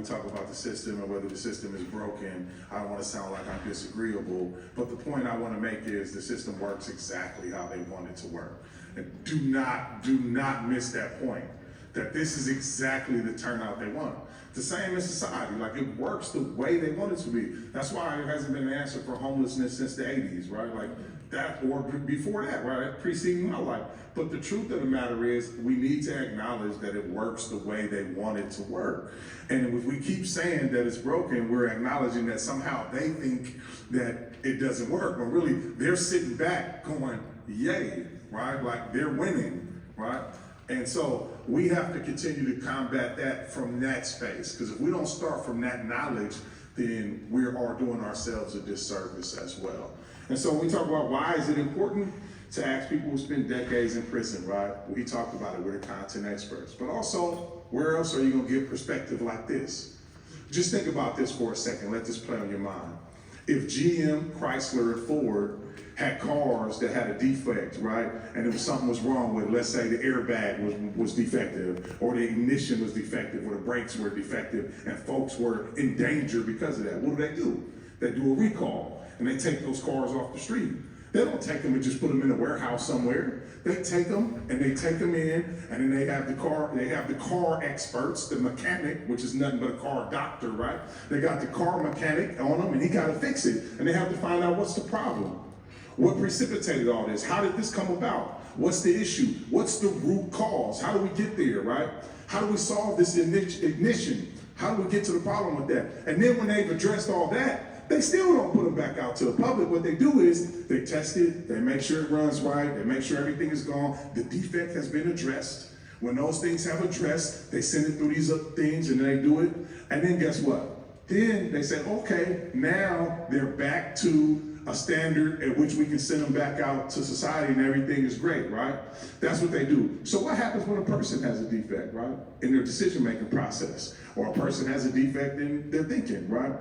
We talk about the system and whether the system is broken. I don't want to sound like I'm disagreeable, but the point I want to make is the system works exactly how they want it to work. And do not miss that point, that this is exactly the turnout they want. The same in society, like it works the way they want it to be. That's why there hasn't been an answer for homelessness since the 80s, right? Like that, or before that, right? Preceding my life. But the truth of the matter is, we need to acknowledge that it works the way they want it to work. And if we keep saying that it's broken, we're acknowledging that somehow they think that it doesn't work. But really, they're sitting back going, yay, right? Like they're winning, right? And so we have to continue to combat that from that space. Because if we don't start from that knowledge, then we are doing ourselves a disservice as well. And so when we talk about why is it important to ask people who spend decades in prison, right? We talked about it, we're the content experts. But also, where else are you gonna get perspective like this? Just think about this for a second, let this play on your mind. If GM, Chrysler, and Ford had cars that had a defect, right? And if something was wrong with, let's say the airbag was defective, or the ignition was defective, or the brakes were defective, and folks were in danger because of that, what do? They do a recall, and they take those cars off the street. They don't take them and just put them in a warehouse somewhere. They take them and they take them in, and then they have the car experts, the mechanic, which is nothing but a car doctor, right? They got the car mechanic on them, and he got to fix it. And they have to find out what's the problem. What precipitated all this? How did this come about? What's the issue? What's the root cause? How do we get there, right? How do we solve this ignition? How do we get to the problem with that? And then when they've addressed all that, they still don't put them back out to the public. What they do is they test it, they make sure it runs right, they make sure everything is gone, the defect has been addressed. When those things have addressed, they send it through these other things and they do it. And then guess what? Then they say, okay, now they're back to a standard at which we can send them back out to society and everything is great, right? That's what they do. So what happens when a person has a defect, right? In their decision-making process, or a person has a defect in their thinking, right?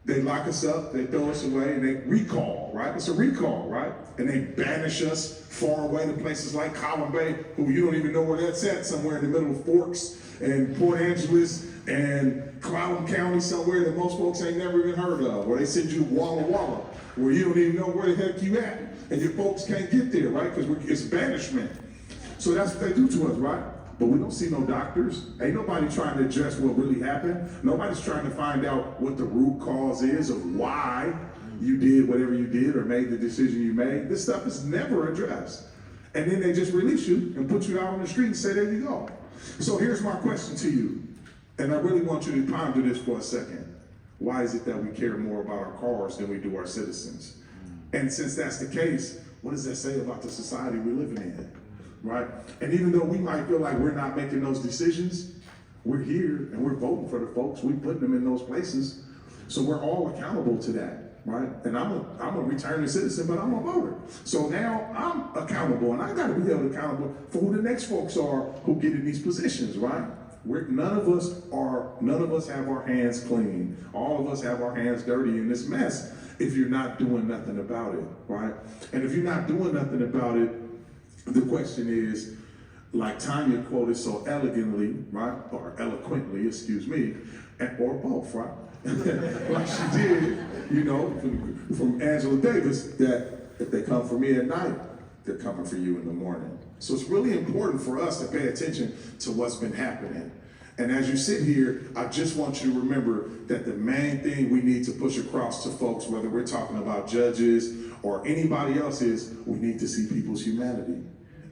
They lock us up, they throw us away, and they recall, right? It's a recall, right? And they banish us far away to places like Column Bay, who you don't even know where that's at, somewhere in the middle of Forks and Port Angeles and Clallam County, somewhere that most folks ain't never even heard of, where they send you to Walla Walla, where you don't even know where the heck you at, and your folks can't get there, right? Because it's banishment. So that's what they do to us, right? But we don't see no doctors. Ain't nobody trying to address what really happened. Nobody's trying to find out what the root cause is of why you did whatever you did or made the decision you made. This stuff is never addressed. And then they just release you and put you out on the street and say, there you go. So here's my question to you. And I really want you to ponder this for a second. Why is it that we care more about our cars than we do our citizens? And since that's the case, what does that say about the society we're living in? Right? And even though we might feel like we're not making those decisions, we're here and we're voting for the folks. We're putting them in those places. So we're all accountable to that, right? And I'm a returning citizen, but I'm a voter. So now I'm accountable, and I got to be held accountable for who the next folks are who get in these positions, right? None of us have our hands clean. All of us have our hands dirty in this mess if you're not doing nothing about it, right? And if you're not doing nothing about it, the question is, like Tanya quoted so elegantly, right, or eloquently, excuse me, or both, right? Like she did, you know, from Angela Davis, that if they come for me at night, they're coming for you in the morning. So it's really important for us to pay attention to what's been happening. And as you sit here, I just want you to remember that the main thing we need to push across to folks, whether we're talking about judges or anybody else, is we need to see people's humanity.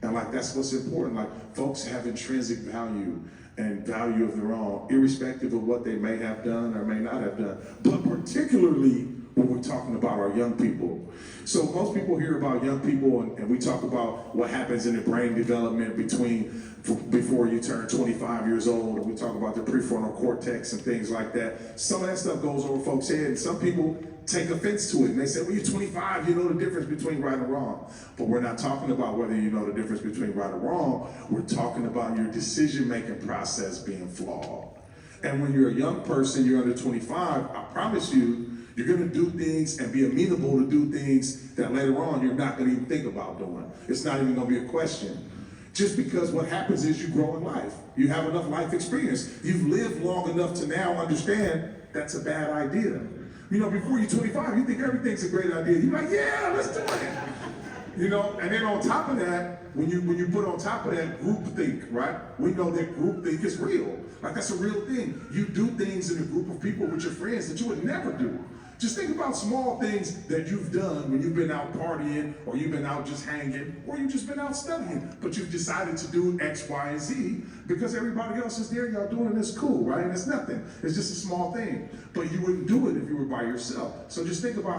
And like, that's what's important. Like, folks have intrinsic value and value of their own, irrespective of what they may have done or may not have done, but particularly when we're talking about our young people. So most people hear about young people and we talk about what happens in the brain development before you turn 25 years old, and we talk about the prefrontal cortex and things like that. Some of that stuff goes over folks' head, and some people take offense to it, and they say, well, you're 25, you know the difference between right and wrong. But we're not talking about whether you know the difference between right or wrong. We're talking about your decision-making process being flawed. And when you're a young person, you're under 25, I promise you, you're gonna do things and be amenable to do things that later on you're not gonna even think about doing. It's not even gonna be a question. Just because what happens is you grow in life. You have enough life experience. You've lived long enough to now understand that's a bad idea. You know, before you're 25, you think everything's a great idea. You're like, yeah, let's do it. You know, and then on top of that, when you put on top of that groupthink, right? We know that groupthink is real. Like, that's a real thing. You do things in a group of people with your friends that you would never do. Just think about small things that you've done when you've been out partying, or you've been out just hanging, or you've just been out studying, but you've decided to do X, Y, and Z because everybody else is there, y'all doing this cool, right? And it's nothing. It's just a small thing. But you wouldn't do it if you were by yourself. So just think about